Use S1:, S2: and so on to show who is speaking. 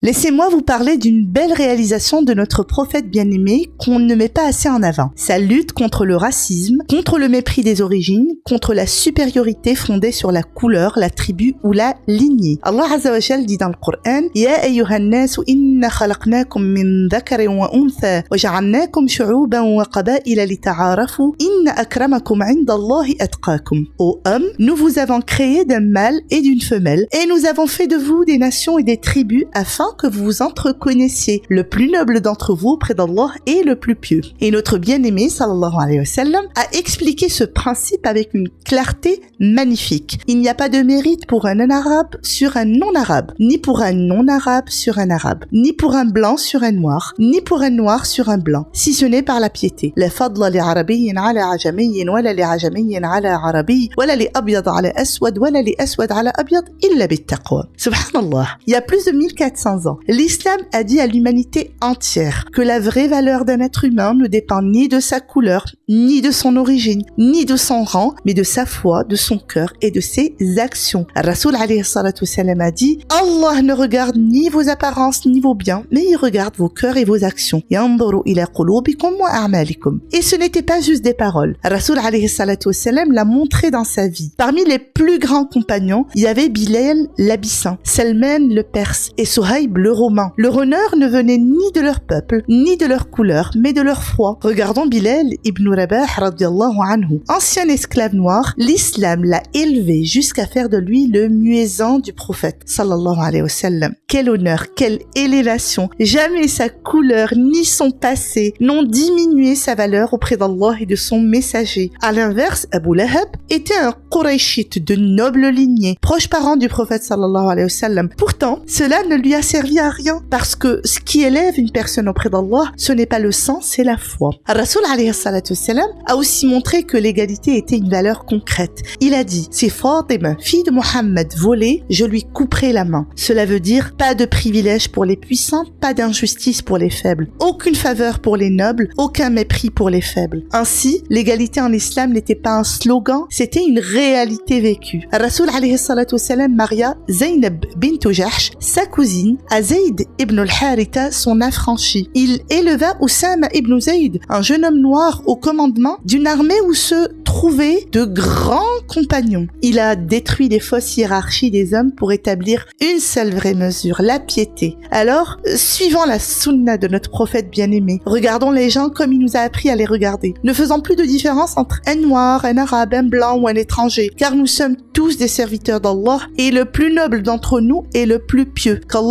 S1: Laissez-moi vous parler d'une belle réalisation de notre prophète bien-aimé qu'on ne met pas assez en avant. Sa lutte contre le racisme, contre le mépris des origines, contre la supériorité fondée sur la couleur, la tribu ou la lignée. Allah Azza wa Jal dit dans le Coran: Ya ayyuhan nas inna khalaqnakum min dhakarin wa untha wa ja'alnakum shu'uban wa qaba'ila lita'arafu inna akramakum 'indallahi atqakum. Ô hommes, nous vous avons créé d'un mâle et d'une femelle et nous avons fait de vous des nations et des tribus afin que vous vous entreconnaissiez. Le plus noble d'entre vous près d'Allah est le plus pieux. Et notre bien-aimé sallallahu alayhi wa sallam a expliqué ce principe avec une clarté magnifique. Il n'y a pas de mérite pour un arabe sur un non-arabe, ni pour un non-arabe sur un arabe, ni pour un blanc sur un noir, ni pour un noir sur un blanc, si ce n'est par la piété. La fadla li arabiyyin ala ajamiyyin wala li ajamiyyin ala arabi wala li abyad ala aswad wala li aswad ala abyad illa bittaqwa. Subhanallah. Il y a plus de 1400 ans, l'islam a dit à l'humanité entière que la vraie valeur d'un être humain ne dépend ni de sa couleur, ni de son origine, ni de son rang, mais de sa foi, de son cœur et de ses actions. Rasoul alayhi salatu wassalam a dit: Allah ne regarde ni vos apparences ni vos biens, mais il regarde vos cœurs et vos actions. Yanzuru ila qulubikum wa a'malikum. Et ce n'était pas juste des paroles. Rasoul alayhi salatu wassalam l'a montré dans sa vie. Parmi les plus grands compagnons, il y avait Bilal l'Abyssin, Salman le Perse et Suhaib le Romain. Leur honneur ne venait ni de leur peuple, ni de leur couleur, mais de leur foi. Regardons Bilal ibn Rabah radiyallahu anhu. Ancien esclave noir, l'islam l'a élevé jusqu'à faire de lui le muezzin du prophète sallallahu alayhi wa sallam. Quel honneur, quelle élévation. Jamais sa couleur ni son passé n'ont diminué sa valeur auprès d'Allah et de son messager. À l'inverse, Abu Lahab était un Qurayshite de noble lignée, proche parent du prophète sallallahu alayhi wa sallam. Pourtant, cela ne lui a servi à rien, parce que ce qui élève une personne auprès d'Allah, ce n'est pas le sang, c'est la foi. Rasoul alayhi salatu wassalam a aussi montré que l'égalité était une valeur concrète. Il a dit: si Fatima, fille de Mohammed, volait, je lui couperai la main. Cela veut dire pas de privilèges pour les puissants, pas d'injustice pour les faibles, aucune faveur pour les nobles, aucun mépris pour les faibles. Ainsi, l'égalité en islam n'était pas un slogan, c'était une réalité vécue. Rasoul alayhi salatu wassalam maria Zaynab bint Jahsh, sa cousine, à Zayd ibn al-Haritha, son affranchi. Il éleva Oussama ibn Zayd, un jeune homme noir, au commandement d'une armée où se trouvaient de grands compagnons. Il a détruit les fausses hiérarchies des hommes pour établir une seule vraie mesure, la piété. Alors, suivant la sunna de notre prophète bien-aimé, regardons les gens comme il nous a appris à les regarder, ne faisant plus de différence entre un noir, un arabe, un blanc ou un étranger, car nous sommes tous des serviteurs d'Allah et le plus noble d'entre nous est le plus pieux. Qu'Allah